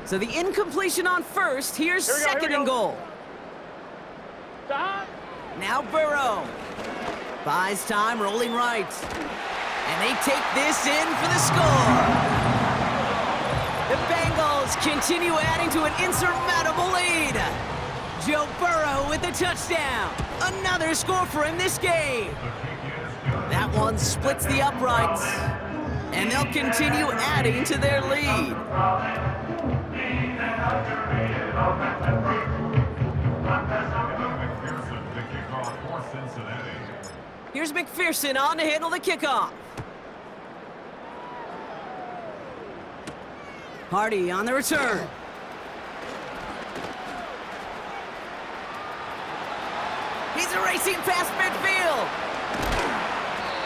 So the incompletion on first. Here's second and goal. Stop. Now Burrow. Buys time, rolling right. And they take this in for the score. The Bengals continue adding to an insurmountable lead. Joe Burrow with the touchdown. Another score for him this game. That one splits the uprights. And they'll continue adding to their lead. Here's McPherson on to handle the kickoff. Hardy on the return. He's racing past midfield.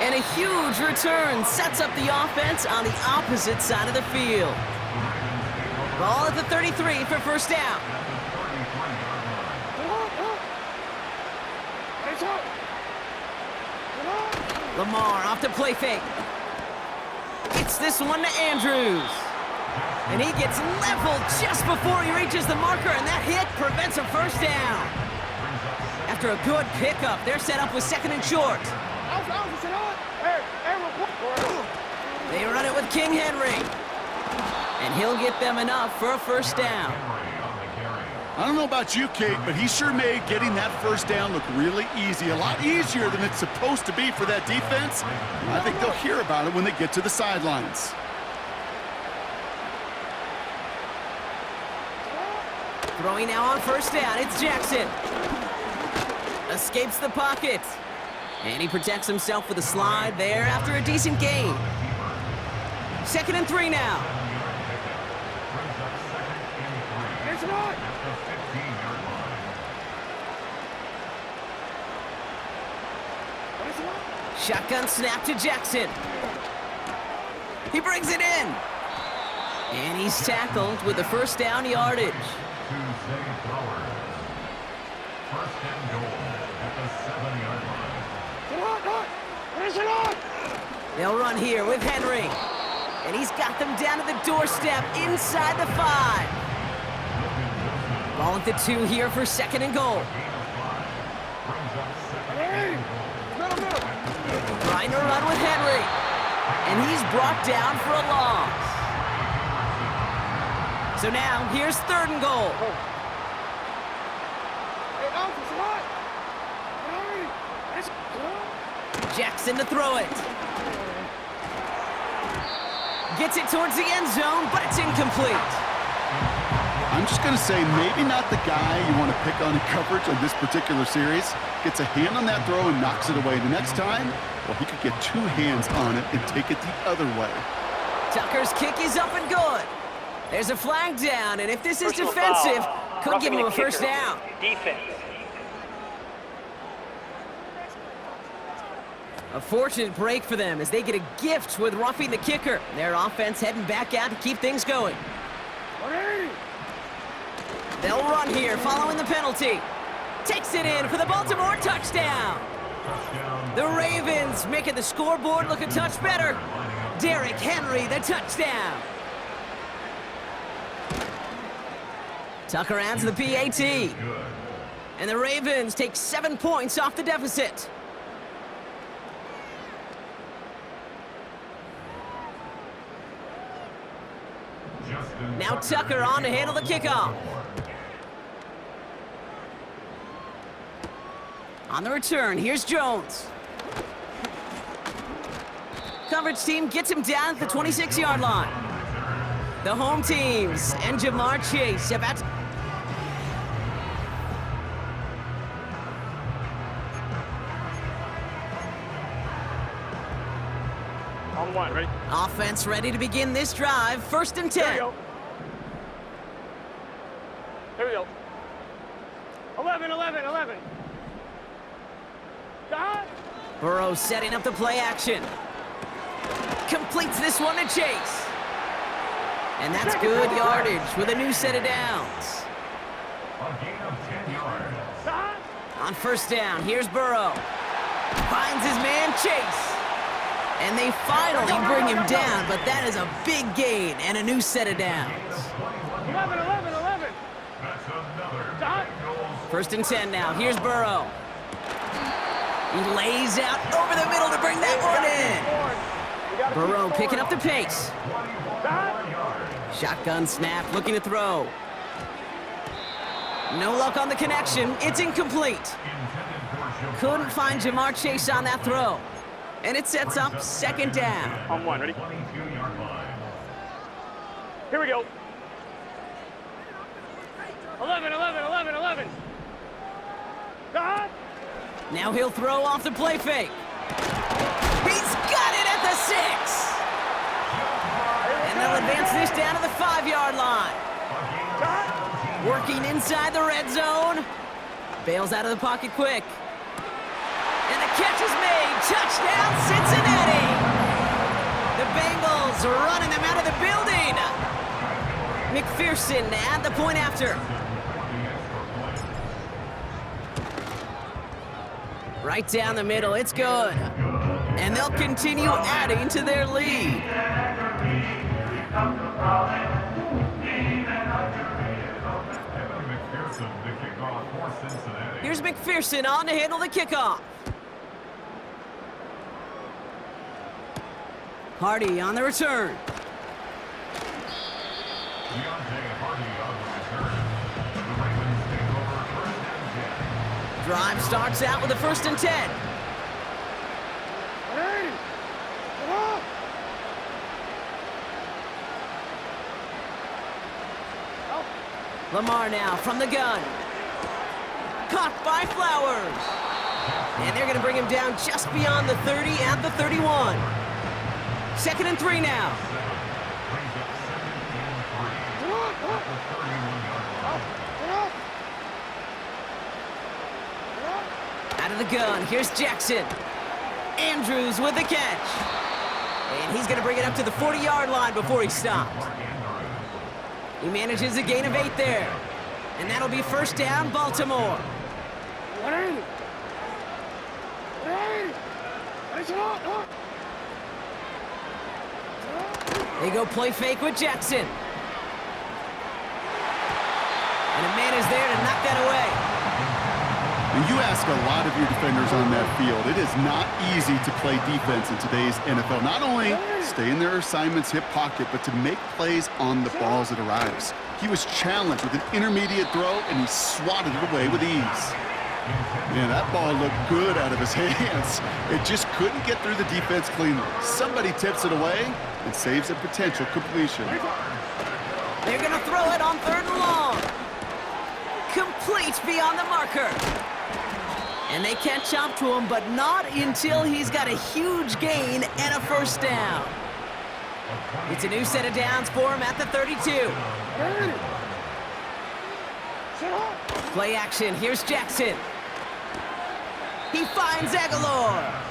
And a huge return sets up the offense on the opposite side of the field. Ball at the 33 for first down. Lamar off to play fake. Gets this one to Andrews. And he gets leveled just before he reaches the marker, and that hit prevents a first down. After a good pickup, they're set up with second and short. They run it with King Henry. And he'll get them enough for a first down. I don't know about you, Kate, but he sure made getting that first down look really easy. A lot easier than it's supposed to be for that defense. I think they'll hear about it when they get to the sidelines. Throwing now on first down, it's Jackson. Escapes the pocket. And he protects himself with a slide there after a decent gain. Second and 3 now. Shotgun snap to Jackson. He brings it in. And he's tackled with the first down yardage. They'll run here with Henry. And he's got them down to the doorstep inside the 5. Ball at the 2 here for second and goal. Trying to run with Henry. And he's brought down for a loss. So now, here's third and goal. Jackson to throw it. Gets it towards the end zone, but it's incomplete. I'm just going to say maybe not the guy you want to pick on in coverage on this particular series. Gets a hand on that throw and knocks it away. The next time, well, he could get 2 hands on it and take it the other way. Tucker's kick is up and good. There's a flag down, and if this is defensive, could give him a first down. Defense. A fortunate break for them as they get a gift with roughing the kicker. Their offense heading back out to keep things going. They'll run here following the penalty. Takes it in for the Baltimore touchdown. The Ravens making the scoreboard look a touch better. Derrick Henry, the touchdown. Tucker adds the PAT. And the Ravens take 7 points off the deficit. Now Tucker on to handle the kickoff. On the return, here's Jones. Coverage team gets him down at the 26-yard line. The home teams and Jamar Chase about to... On 1, ready? Offense ready to begin this drive. First and 10. Here we go. Here we go. 11. Stop. Burrow setting up the play action. Completes this one to Chase. And that's good yardage with a new set of downs. A gain of 10 yards. Stop. On first down, here's Burrow. Finds his man Chase. And they finally bring him down, but that is a big gain and a new set of downs. 11. First and 10 now. Here's Burrow. He lays out over the middle to bring that one in. Burrow picking up the pace. Shotgun snap, looking to throw. No luck on the connection. It's incomplete. Couldn't find Jamar Chase on that throw. And it sets up second down. On one, ready? Here we go. 11, 11, 11, 11. God! Now he'll throw off the play fake. He's got it at the 6. And they'll advance this down to the 5-yard line. Working inside the red zone. Bails out of the pocket quick. And the catch is made. Touchdown, Cincinnati. The Bengals are running them out of the building. McPherson at the point after. Right down the middle, it's good. And they'll continue adding to their lead. Here's McPherson on to handle the kickoff. Hardy on the return. Drive starts out with a first and 10. Lamar now from the gun. Caught by Flowers. And they're going to bring him down just beyond the 30 at the 31. Second and 3 now. Out of the gun, here's Jackson. Andrews with the catch. And he's going to bring it up to the 40-yard line before he stops. He manages a gain of 8 there. And that'll be first down, Baltimore. They go play fake with Jackson. And a man is there to knock that away. And you ask a lot of your defenders on that field. It is not easy to play defense in today's NFL. Not only stay in their assignment's hip pocket, but to make plays on the ball as it arrives. He was challenged with an intermediate throw, and he swatted it away with ease. Man, that ball looked good out of his hands. It just couldn't get through the defense cleanly. Somebody tips it away and saves a potential completion. They're going to throw it on 3rd and long. Complete beyond the marker. And they catch up to him, but not until he's got a huge gain and a first down. It's a new set of downs for him at the 32. Play action, here's Jackson. He finds Aguilar.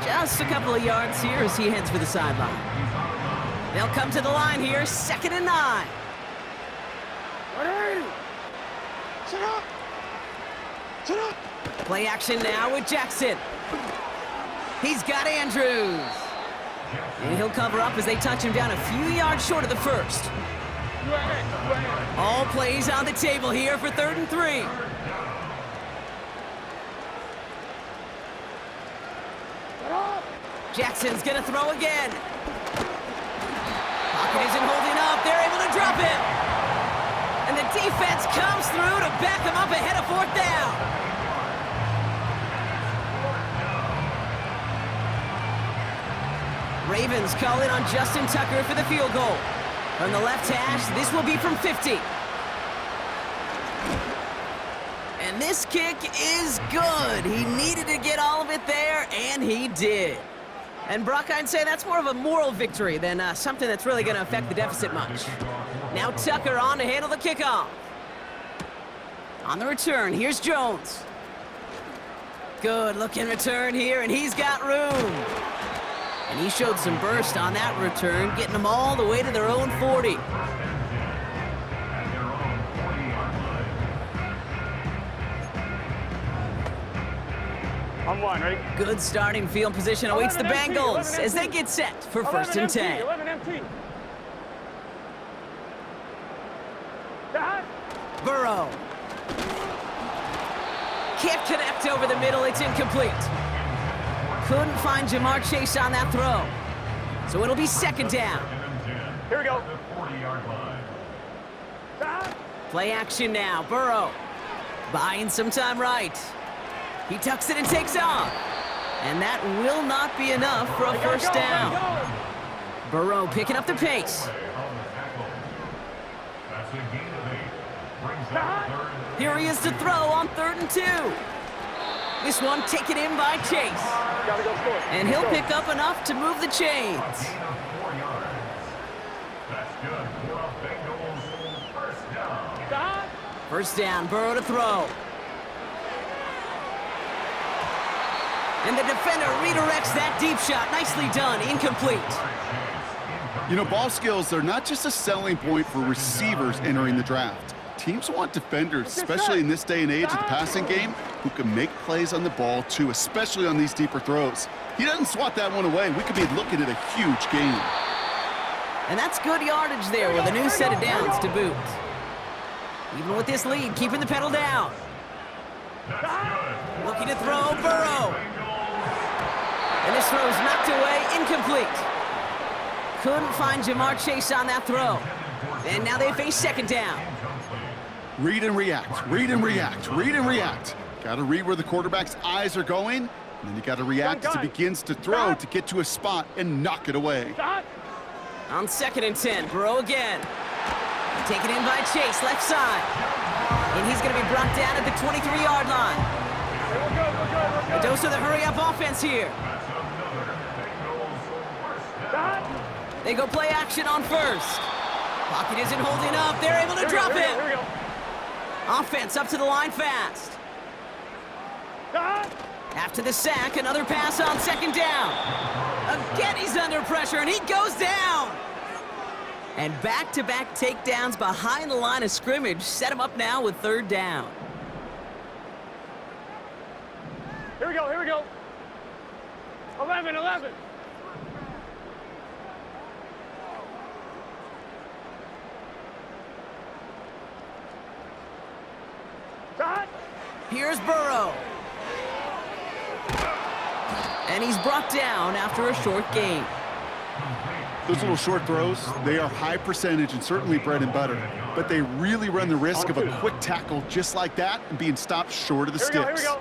Just a couple of yards here as he heads for the sideline. They'll come to the line here, 2nd and 9. Play action now with Jackson. He's got Andrews. And he'll cover up as they touch him down a few yards short of the first. All plays on the table here for 3rd and 3. Jackson's gonna throw again. Pocket isn't holding up. They're able to drop it. And the defense comes through to back him up ahead of 4th down. Ravens call in on Justin Tucker for the field goal. From the left hash, this will be from 50. And this kick is good. He needed to get all of it there, and he did. And Brock, I'd say that's more of a moral victory than something that's really going to affect the deficit much. Now Tucker on to handle the kickoff. On the return, here's Jones. Good looking return here, and he's got room. And he showed some burst on that return, getting them all the way to their own 40. On one, ready? Good starting field position awaits the Bengals as they get set for 1st and 10. 11 empty. Burrow. can't connect over the middle. It's incomplete. Couldn't find Jamar Chase on that throw. So it'll be second down. Here we go. The 40-yard line. Stop. Play action now. Burrow buying some time right. He tucks it and takes off. And that will not be enough for a first down. Burrow picking up the pace. On the tackle. That's a gain of 8. Brings up third. Here he is to throw on 3rd and 2. This one taken in by Chase. Gotta go score. And he'll pick up enough to move the chains. A gain of 4 yards. That's good for a Bengals first down. Stop. First down, Burrow to throw. And the defender redirects that deep shot. Nicely done, incomplete. You know, ball skills are not just a selling point for receivers entering the draft. Teams want defenders, especially in this day and age of the passing game, who can make plays on the ball too, especially on these deeper throws. He doesn't swat that one away. We could be looking at a huge gain. And that's good yardage there with a new set of downs to boot. Even with this lead, keeping the pedal down. Looking to throw, Burrow. And this throw is knocked away, incomplete. Couldn't find Jamar Chase on that throw. And now they face second down. Read and react, read and react, read and react. Got to read where the quarterback's eyes are going, and then you got to react as he begins to throw to get to a spot and knock it away. Stop. On 2nd and 10, Burrow again. Taken in by Chase, left side. And he's going to be brought down at the 23-yard line. Hey, we're good, we're good, we're A good. dose of the hurry-up offense here. Stop. They go play action on 1st. Pocket isn't holding up. They're able to drop Here him. we go. Offense up to the line fast. Stop. After the sack, another pass on 2nd down. Again, he's under pressure, and he goes down. And back-to-back takedowns behind the line of scrimmage set him up now with 3rd down. Here we go, here we go. 11, 11. Stop. Here's Burrow. And he's brought down after a short gain. Those little short throws, they are high percentage and certainly bread and butter, but they really run the risk of a quick tackle just like that and being stopped short of the Here we sticks. go.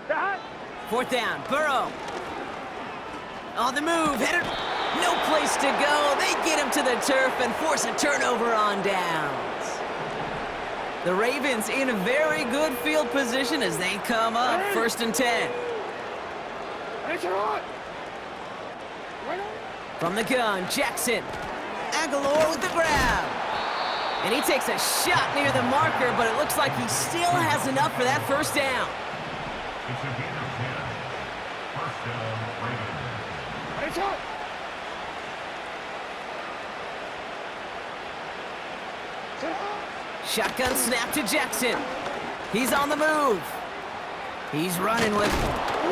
Stop. 4th down, Burrow. On the move, headed, no place to go. They get him to the turf and force a turnover on downs. The Ravens in a very good field position as they come up, 1st and 10. From the gun, Jackson. Aguilar with the grab. And he takes a shot near the marker, but it looks like he still has enough for that first down. It's a gain of 10. First down, Ravens. Shotgun snap to Jackson. He's on the move. He's running with,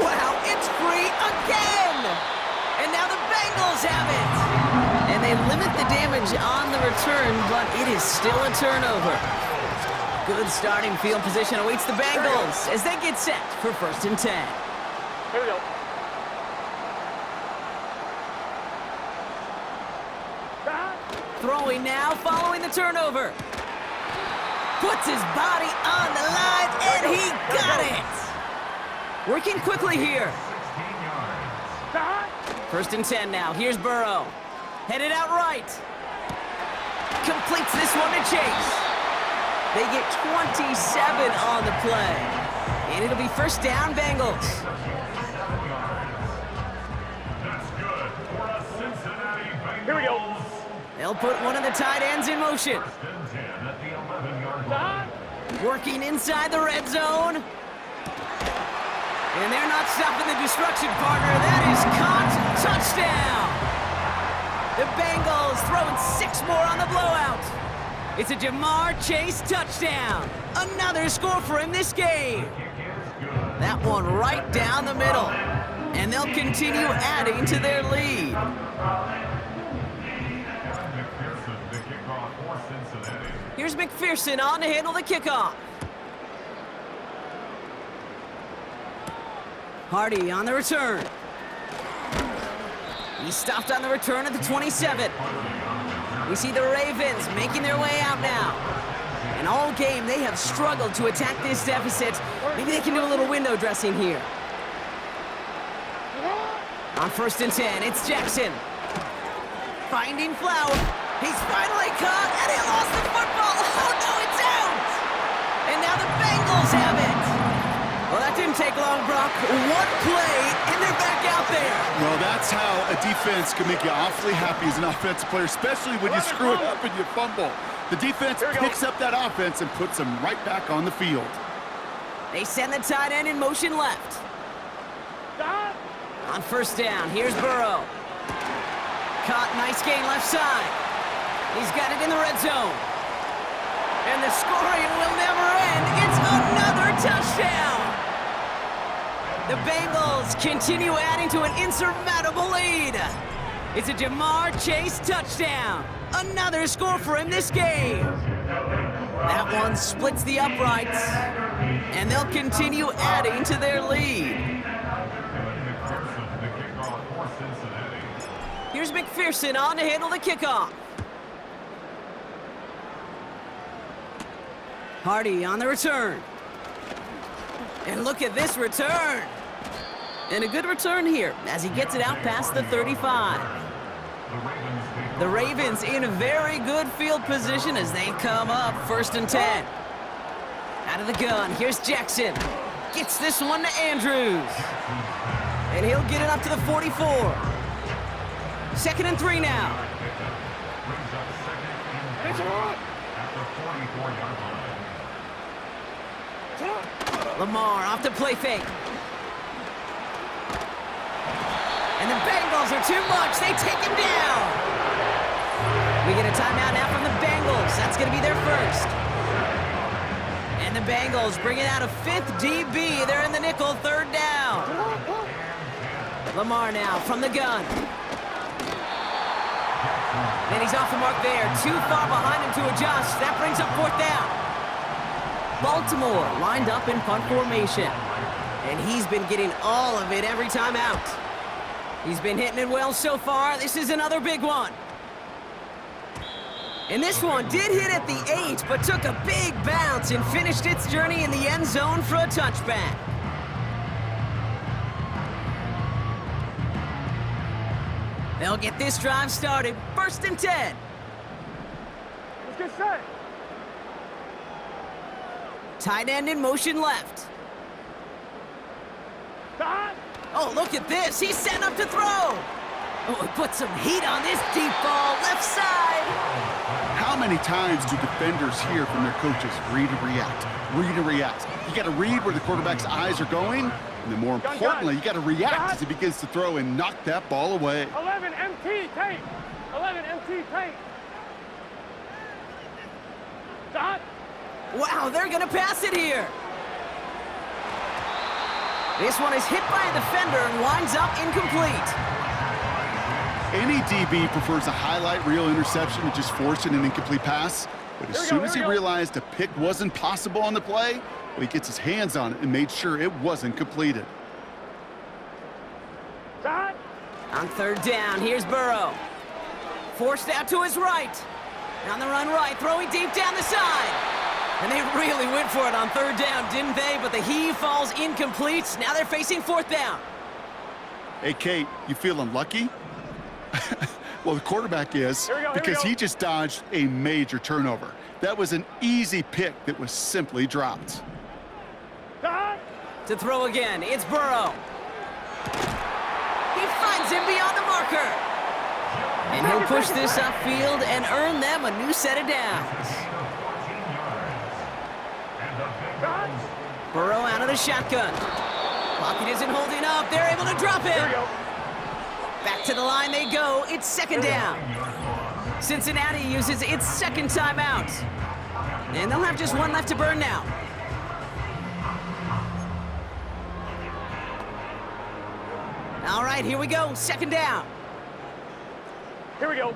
wow, it's free again! And now the Bengals have it! And they limit the damage on the return, but it is still a turnover. Good starting field position awaits the Bengals as they get set for 1st and 10. Here we go. Stop. Throwing now, following the turnover. Puts his body on the line, and he got it! Working quickly here. 16 yards. Stop. 1st and 10 now. Here's Burrow. Headed out right. Completes this one to Chase. They get 27 on the play. And it'll be 1st down, Bengals. 7 yards. That's good for a Cincinnati Bengals. Here we go. They'll put one of the tight ends in motion. 1st and 10 at the 11-yard Stop. line. Working inside the red zone. And they're not stopping the destruction, partner. That is caught. Touchdown. The Bengals throwing 6 more on the blowout. It's a Jamar Chase touchdown. Another score for him this game. That one right down the middle. And they'll continue adding to their lead. McPherson, the kickoff for Cincinnati. Here's McPherson on to handle the kickoff. Hardy on the return. He stopped on the return at the 27. We see the Ravens making their way out now. And all game, they have struggled to attack this deficit. Maybe they can do a little window dressing here. On 1st and 10, it's Jackson. Finding Flower. He's finally caught, and he lost the football. Oh, no, it's out! And now the Bengals have it. Well, that didn't take long, Brock. One play, and they're back out there. Well, that's how a defense can make you awfully happy as an offensive player, especially when you screw it up and you fumble. The defense picks up that offense and puts them right back on the field. They send the tight end in motion left. Stop. On 1st down, here's Burrow. Caught, nice gain left side. He's got it in the red zone. And the scoring will never end. It's another touchdown. The Bengals continue adding to an insurmountable lead. It's a Jamar Chase touchdown. Another score for him this game. That one splits the uprights, and they'll continue adding to their lead. Here's McPherson on to handle the kickoff. Hardy on the return. And look at this return. And a good return here as he gets it out past the 35. The Ravens in a very good field position as they come up 1st and 10. Out of the gun, here's Jackson. Gets this one to Andrews. And he'll get it up to the 44. 2nd and 3 now. Lamar off the play fake. And the Bengals are too much. They take him down. We get a timeout now from the Bengals. That's going to be their first. And the Bengals bring it out a 5th DB. They're in the nickel, 3rd down. Lamar now from the gun. And he's off the mark there. Too far behind him to adjust. That brings up 4th down. Baltimore lined up in punt formation. And he's been getting all of it every time out. He's been hitting it well so far. This is another big one. And this one did hit at the 8, but took a big bounce and finished its journey in the end zone for a touchback. They'll get this drive started. 1st and 10. Let's get set. Tight end in motion left. Stop. Oh, look at this. He's set up to throw. Oh, he put some heat on this deep ball. Left side. How many times do defenders hear from their coaches, read and react, read and react? You got to read where the quarterback's eyes are going, and then more importantly, you got to react as he begins to throw and knock that ball away. 11 MT tape. 11 MT tape. Stop. Wow, they're going to pass it here. This one is hit by a defender and winds up incomplete. Any DB prefers a highlight reel interception to just forcing an incomplete pass. But as soon as he realized a pick wasn't possible on the play, well, he gets his hands on it and made sure it wasn't completed. Stop. On 3rd down, here's Burrow. Forced out to his right. On the run right, throwing deep down the side. And they really went for it on 3rd down, didn't they? But the heave falls incomplete. Now they're facing 4th down. Hey, Kate, you feeling lucky? Well, the quarterback is, because he just dodged a major turnover. That was an easy pick that was simply dropped. Stop. To throw again, it's Burrow. He finds him beyond the marker. And he'll push this upfield and earn them a new set of downs. Burrow out of the shotgun. Pocket isn't holding up. They're able to drop him. Back to the line they go. It's 2nd down. Cincinnati uses its 2nd timeout. And they'll have just one left to burn now. All right, here we go. 2nd down. Here we go.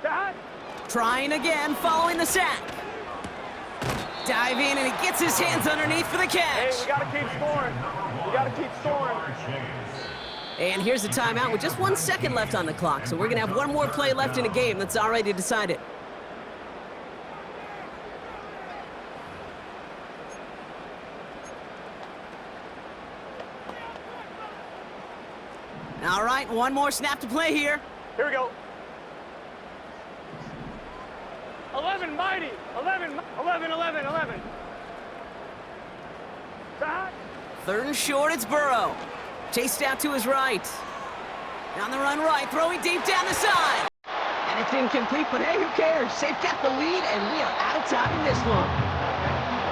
That. Trying again, following the sack. Dive in, and he gets his hands underneath for the Hey, catch. we got to keep scoring. We got to keep scoring. And here's the timeout with just 1 second left on the clock. So we're going to have one more play left in a game that's already decided. All right, one more snap to play here. Here we go. 11, mighty. 11, 11, 11, 11. That. 3rd and short, it's Burrow. Chased out to his right. On the run right, throwing deep down the side. And it's incomplete, but hey, who cares? They've got the lead, and we are out of time in this one.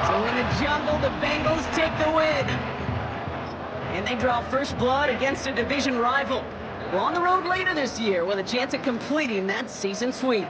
So in the jungle, the Bengals take the win. And they draw first blood against a division rival. We're on the road later this year with a chance at completing that season sweep.